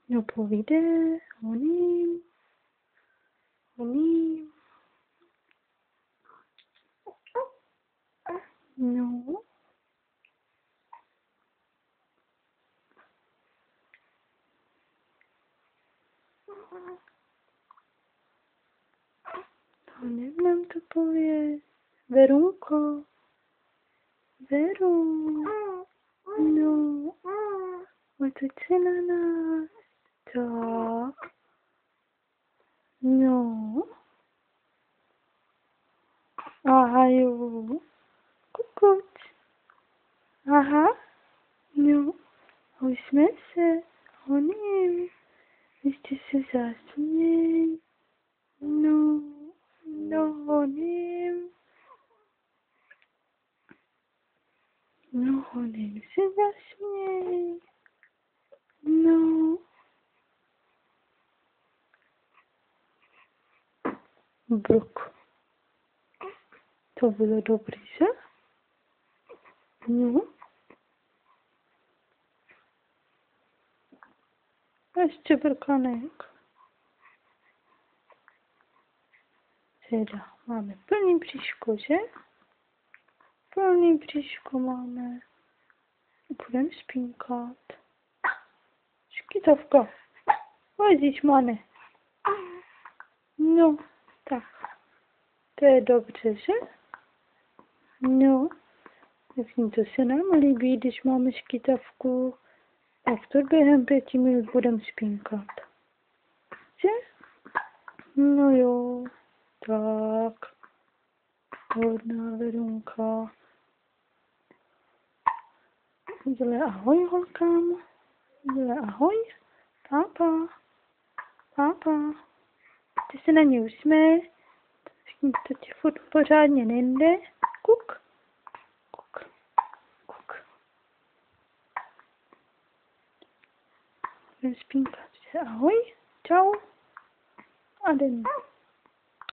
No povídej, honím. No. Honím nám to pověz. Verunko. Veru. No. Otoč se na nás. Tak. No. Aha, jo. Kukuč. Aha. No. Usměj se. Honím. Ještě se zasměj. No. No, honím. No, honím se zasměj. No. Bruk. To bylo dobrý, že? No. Ještě brkanek. Teda, máme plný bříško, že? Plný bříško máme. Budeme spínkat. Škytavka. Vozíš, mane. No, tak. To je dobře, že? No. Tak to se nám líbí, když máme škytavku. Tak to během 5 minut budeme spínkat. Že? No jo. Tak. Hodná Verunka. Zle ahoj holkám. Zle ahoj. Pápa. Pápa. Ty se na ně usměj. To ti furt pořádně nejde. Kuk. Kuk. Kuk. Jdem spínkat. Ahoj. Čau. A den.